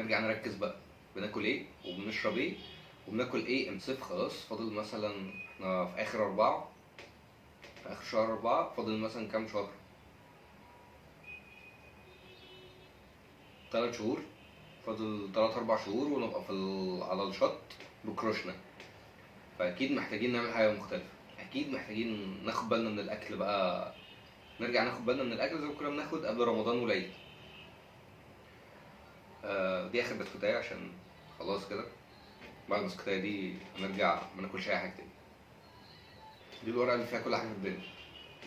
نرجع نركز بقى، بناكل ايه وبنشرب ايه وبناكل ايه. صيف خلاص، فاضل مثلا في اخر 4، في اخر شهر 4 فاضل مثلا كام شهر؟ 3 شهور. فاضل 3 4 شهور ونبقى على الشط بكروشنا. فاكيد محتاجين نعمل حاجه مختلفه، اكيد محتاجين ناخد بالنا من الاكل بقى، نرجع ناخد بالنا من الاكل زي ما كنا بناخد قبل رمضان والعيد. دي اخر بسكوتايه عشان خلاص كده. بعد البسكوتايه دي هنرجع ما ناكلش اي حاجه تاني. دي الورقه اللي فيها كل حاجه في الدنيا.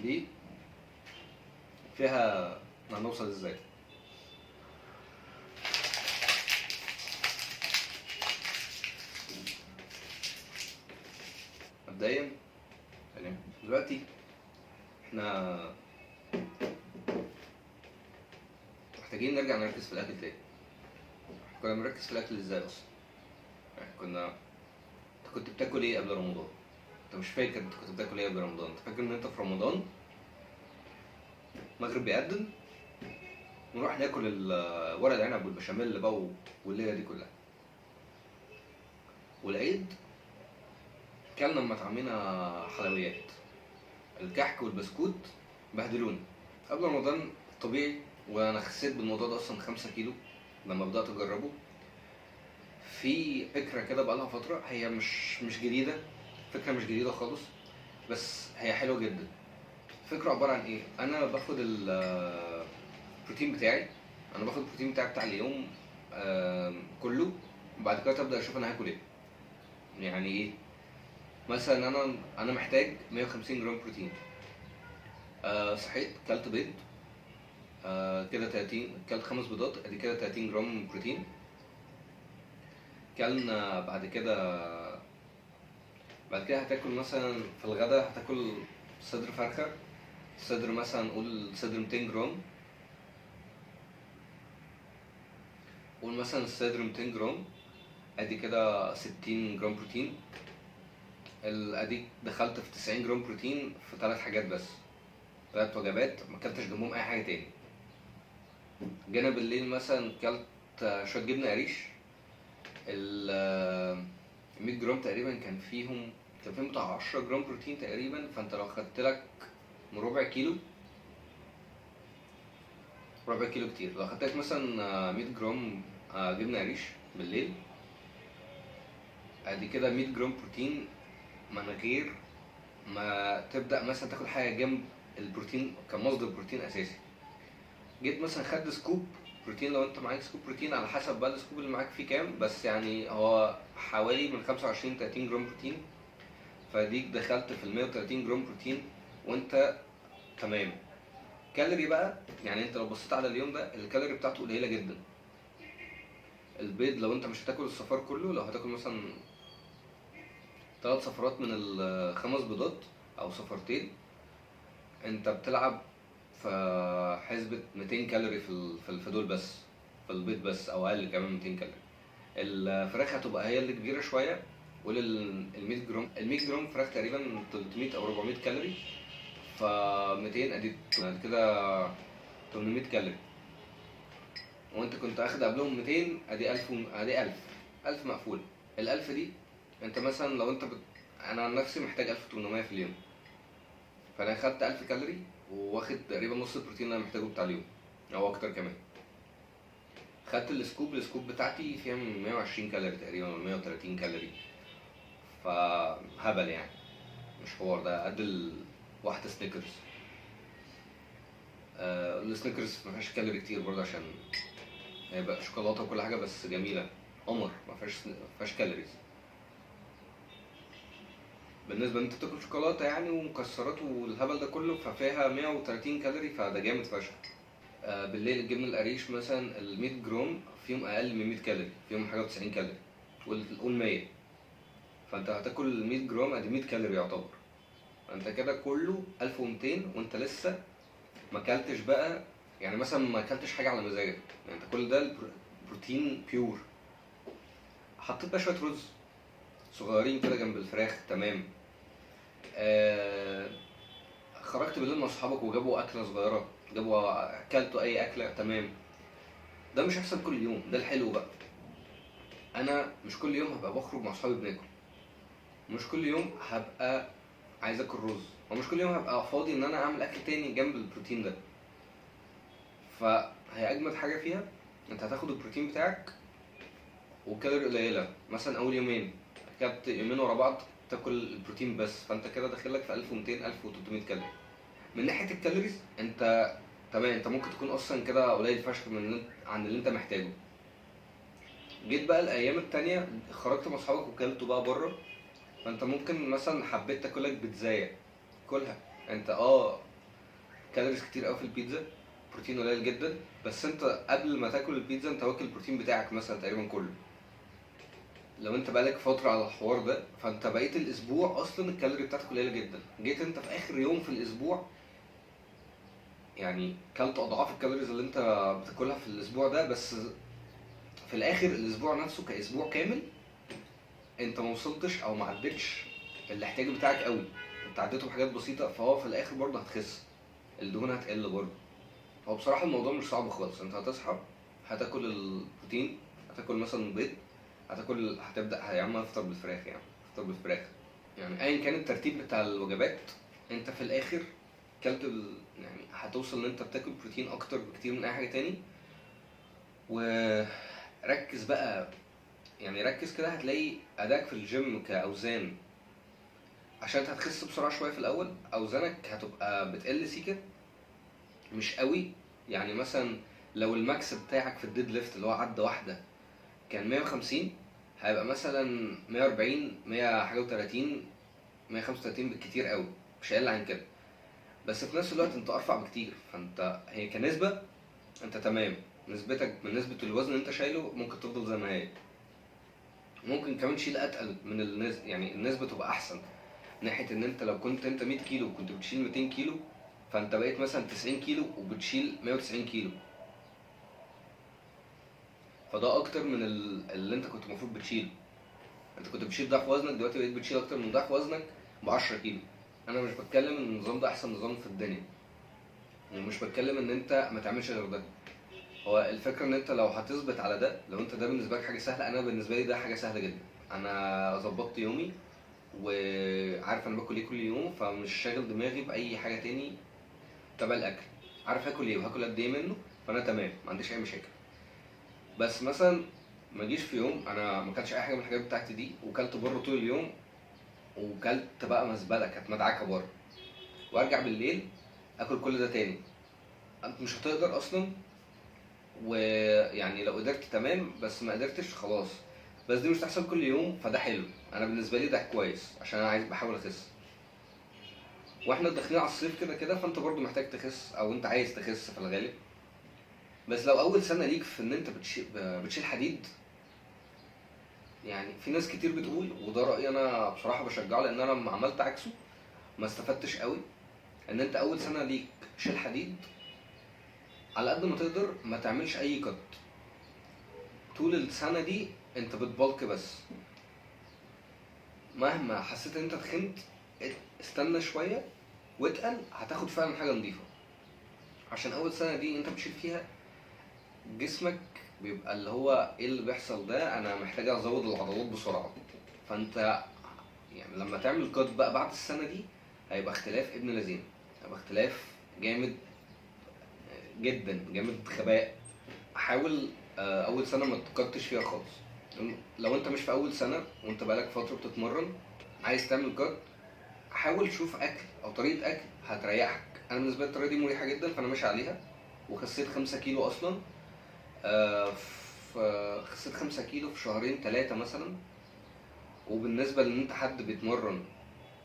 دي فيها هنوصل ازاي. مبدئيا يعني دلوقتي احنا محتاجين نرجع نركز في الاكل تاني. كنا بنركز في الاكل ازاي اصلا؟ يعني انت كنت بتاكل ايه قبل رمضان؟ انت مش فاكر انت كنت بتاكل ايه قبل رمضان؟ انت فاكر ان انت في رمضان المغرب بيأذن نروح ناكل ورق العنب والبشاميل بقى والليله دي كلها. والعيد كلنا مطعمينا حلويات، الكحك والبسكوت بهدلوني. قبل رمضان طبيعي، وانا خسيت بالموضوع ده اصلا 5 كيلو لما بدات اجربه. في فكره كده بقالها فتره، هي مش جديده، فكره مش جديده خالص، بس هي حلوه جدا. الفكره عباره عن ايه؟ انا باخد البروتين بتاعي، انا باخد البروتين بتاع اليوم كله. وبعد كده تبدا اشوف انا هاكل ايه. يعني ايه؟ مثلا انا محتاج 150 جرام بروتين. صحيت كلت بيض، كده 30، كلت 5 بيضات، ادي كده 30 جرام بروتين. كلنا بعد كده هتاكل مثلا في الغداء، هتاكل صدر فرخة. صدر مثلا قول صدر 200 جرام، قول مثلا الصدر 200 جرام، ادي كده 60 جرام بروتين. اديك دخلت في 90 جرام بروتين في 3 حاجات بس، 3 وجبات ما اكلتش جنبهم اي حاجه تاني. جينا بالليل مثلا كلت شويه جبنه قريش. ال 100 جرام تقريبا كان فيهم بتاع 10 جرام بروتين تقريبا. فانت لو خدت لك ربع كيلو، ربع كيلو كتير. لو خدت لك مثلا 100 جرام جبنه قريش بالليل، ادي كده 100 جرام بروتين من غير ما تبدا مثلا تاكل حاجه جنب البروتين كمصدر بروتين اساسي. جيت مثلا خدت سكوب بروتين، لو انت معاك سكوب بروتين على حسب بقى السكوب اللي معاك فيه كام، بس يعني هو حوالي من 25 30 جرام بروتين. فديك دخلت في ال 130 جرام بروتين وانت تمام. كالوري بقى، يعني انت لو بصيت على اليوم ده الكالوري بتاعته قليله جدا. البيض لو انت مش هتاكل الصفار كله، لو هتاكل مثلا 3 صفارات من ال5 بيضات او صفارتين، انت بتلعب في حسبة 200 كالوري في دول بس، في البيض بس، او اقل كمان 200 كالوري. الفراخ هتبقى هي اللي كبيره شويه، قول ال 100 جرام، ال 100 جرام فراخ تقريبا 300 او 400 كالوري. ف 200 ادي كده 800 كالوري، وانت كنت اخد قبلهم 200، ادي 1000 ادي 1000 مقفول. ال 1000 دي انت مثلا لو انا عن نفسي محتاج 1800 في اليوم، فانا خدت 1000 كالوري وواخد تقريبا نص البروتين اللي انا محتاجه بتاع اليوم او اكتر كمان. خدت السكوب بتاعتي فيها 120 كالوري تقريبا ولا 130 كالوري، فهبل يعني، مش حوار. ده قد واحدة سنيكرز. السنيكرز ما فيهاش كالوري كتير برضه، عشان هي بقى شوكولاته وكل حاجه بس جميله، قمر، ما فيهاش كالوريز. بالنسبه ان انت بتاكل شوكولاته يعني ومكسرات والهبل ده كله، ففيها 130 كالوري، فده جامد فشخ. بالليل الجبنه القريش مثلا ال 100 جرام فيهم اقل من 100 كالوري، فيهم حاجه 90 كالوري، قول 100. فانت هتاكل 100 جرام ادي 100 كالوري يعتبر. انت كده كله 1200 وانت لسه ما اكلتش بقى، يعني مثلا ما اكلتش حاجه على مزاجك. يعني انت كل ده بروتين بيور. حطيت بقى شويه رز صغيرين كده جنب الفراخ، تمام. خرجت بالليل مع اصحابك وجابوا اكله صغيره، اكلتوا اي اكله، تمام. ده مش هيحصل كل يوم، ده الحلو بقى. انا مش كل يوم هبقى بخرج مع اصحابي بناكل، مش كل يوم هبقى عايز اكل رز، ومش كل يوم هبقى فاضي ان انا اعمل اكل تاني جنب البروتين ده. فهي اجمد حاجه فيها انت هتاخد البروتين بتاعك وكالوري قليله، مثلا اول يومين اكلت يومين ورا بعض تاكل البروتين بس، فانت كده داخلك في 1200 1300 كالوري. من ناحيه الكالوريز انت تمام، انت ممكن تكون اصلا كده قليل فشخ عن اللي انت محتاجه. جيت بقى الايام التانية خرجت مع اصحابك وكلتوا بقى بره، فانت ممكن مثلا حبيت تاكلك بيتزاية كلها. انت كالوريز كتير قوي في البيتزا، بروتين قليل جدا، بس انت قبل ما تاكل البيتزا انت واكل البروتين بتاعك مثلا تقريبا كله. لو انت بقالك فترة على الحوار ده فانت بقيت الاسبوع اصلا الكالوري بتاعتك قليلة جدا، جيت انت في اخر يوم في الاسبوع يعني كلت اضعاف الكالوريز اللي انت بتاكلها في الاسبوع ده، بس في الاخر الاسبوع نفسه كاسبوع كامل انت ما وصلتش او ما عدتش الاحتياج بتاعك قوي، انت عديته بحاجات بسيطه، فهو في الاخر برضه هتخس، الدهون هتقل برضه. هو بصراحه الموضوع مش صعب خالص، انت هتصحى هتاكل البروتين، هتاكل مثلا بيض، هتبدا يا عم افطر بالفراخ، يعني افطر بالفراخ، يعني ايا كان الترتيب بتاع الوجبات انت في الاخر كلت يعني هتوصل ان انت بتاكل بروتين اكتر بكتير من اي حاجه تاني. وركز بقى، يعني ركز كده هتلاقي اداك في الجيم كاوزان، عشان انت هتخس بسرعه شويه في الاول، اوزانك هتبقى بتقل سيكه مش قوي. يعني مثلا لو الماكس بتاعك في الديد ليفت اللي هو عدة واحده كان 150، هيبقى مثلا 140 100 حاجه و30 135 بالكتير قوي، مش هيقل عن كده. بس في نفس الوقت انت ارفع بكتير، فانت هي كنسبه انت تمام، نسبتك من نسبه الوزن اللي انت شايله ممكن تفضل زي ما هي، ممكن كمان تشيل اتقل من يعني النسبه تبقى احسن، ناحيه ان انت لو كنت انت 100 كيلو وكنت بتشيل 200 كيلو، فانت بقيت مثلا 90 كيلو وبتشيل 190 كيلو، فده اكتر من اللي انت كنت المفروض بتشيله. انت كنت بتشيل ضعف وزنك، دلوقتي بقيت بتشيل اكتر من ضعف وزنك ب 10 كيلو. انا مش بتكلم ان النظام ده احسن نظام في الدنيا، ومش بتكلم ان انت ما تعملش غير ده، هو الفكره ان انت لو هتثبت على ده، لو انت ده بالنسبه لك حاجه سهله، انا بالنسبه لي ده حاجه سهله جدا. انا ظبطت يومي وعارف انا باكل ايه كل يوم، فمش شاغل دماغي باي حاجه تاني تبع الاكل، عارف هاكل ايه وهاكل قد ايه منه، فانا تمام ما عنديش اي مشاكل. بس مثلا ما جيش في يوم انا ما كلتش اي حاجه من الحاجات بتاعتي دي وكلت بره طول اليوم، وكلت بقى مزبله كانت مدعكه بره، وارجع بالليل اكل كل ده تاني، انت مش هتقدر اصلا. ويعني لو قدرت تمام، بس ما قدرتش خلاص. بس دي مش تحصل كل يوم، فده حلو، انا بالنسبه لي ده كويس عشان انا عايز بحاول اخس، واحنا داخلين على الصيف كده كده، فانت برضو محتاج تخس او انت عايز تخس في الغالب. بس لو اول سنه ليك في ان انت بتشيل حديد، يعني في ناس كتير بتقول، وده رايي انا بصراحه بشجعه لان انا لما عملت عكسه ما استفدتش قوي، ان انت اول سنه ليك شيل حديد، على قد ما تقدر ما تعملش اي كت طول السنه دي، انت بتبلك بس. مهما حسيت ان انت تخنت استنى شويه واتقل، هتاخد فعلا حاجه نظيفه، عشان اول سنه دي انت بتشيل فيها جسمك بيبقى اللي هو ايه اللي بيحصل ده، انا محتاج ازود العضلات بسرعه. فانت يعني لما تعمل كات بقى بعد السنه دي هيبقى اختلاف ابن لذين، هيبقى اختلاف جامد جدا، جامد غباء. حاول اول سنه ما تكتش فيها خالص. لو انت مش في اول سنه وانت بقالك فتره بتتمرن عايز تعمل كات، حاول تشوف اكل او طريقه اكل هتريحك. انا بالنسبه لي الطريقه دي مريحه جدا فانا ماشي عليها، وخسيت 5 كيلو اصلا. خسيت 5 كيلو في شهرين 3 مثلا. وبالنسبه لان انت حد بيتمرن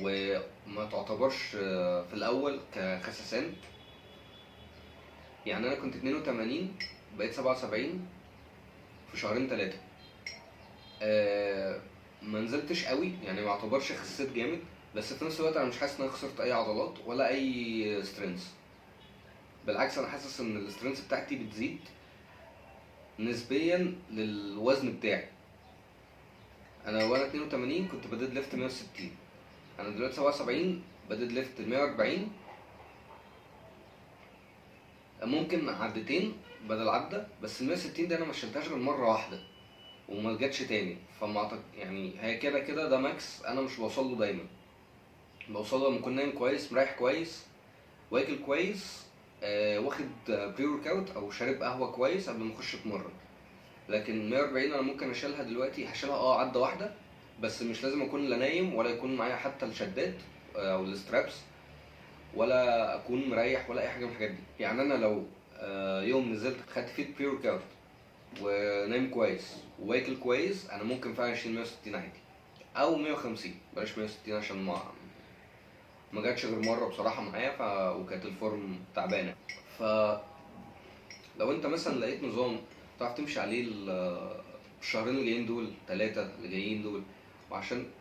وما تعتبرش في الاول كخسسان، يعني انا كنت 82 بقيت 77 في شهرين 3. ما نزلتش قوي يعني ما اعتبرش خسيت جامد، بس في نفس الوقت انا مش حاسس ان انا خسرت اي عضلات ولا اي سترينث، بالعكس انا حاسس ان السترينث بتاعتي بتزيد نسبيا للوزن بتاعي. انا وانا 82 كنت بديد ليفت 160، انا دلوقتي 77 بديد ليفت 140، ممكن عدتين بدل عدة، بس ال 160 دي انا ما شلتهاش غير مرة واحدة، وما جاتش تاني. فما يعني هي كده كده ده ماكس انا مش بوصل له دايما، بوصل له لما اكون نايم كويس، مريح كويس، واكل كويس، واخد بري ورك اوت او شارب قهوه كويس قبل ما اخش اتمرن. لكن 140 انا ممكن اشيلها دلوقتي، هشيلها عده واحده، بس مش لازم اكون لا نايم ولا يكون معايا حتى الشدات او السترابس، ولا اكون مريح ولا اي حاجه من الحاجات دي. يعني انا لو يوم نزلت خدت فيه بري ورك اوت ونايم كويس واكل كويس، انا ممكن فعلا اشيل 160 عادي او 150، بلاش 160 عشان ما جاتش غير مره بصراحه معايا وكانت الفورم تعبانه. فلو انت مثلا لقيت نظام تعرف تمشي عليه الشهرين اللي جايين دول، 3 اللي جايين دول،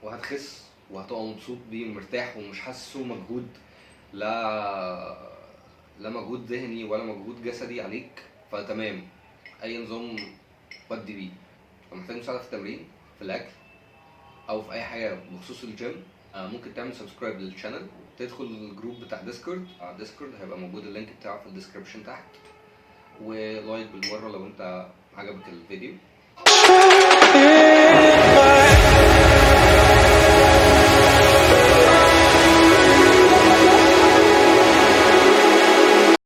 وهتخس وهتبقى مبسوط بيه ومرتاح ومش حاسه مجهود، لا مجهود ذهني ولا مجهود جسدي عليك، فتمام. اي نظام ودي بيه. لو محتاج مساعده في التمرين، في الاكل، او في اي حاجه بخصوص الجيم، ممكن تعمل سبسكرايب للشانل، تدخل الجروب بتاع ديسكورد. على ديسكورد هيبقى موجود اللينك بتاعه في الديسكربشن تحت، ولايك بالمره لو انت عجبك الفيديو.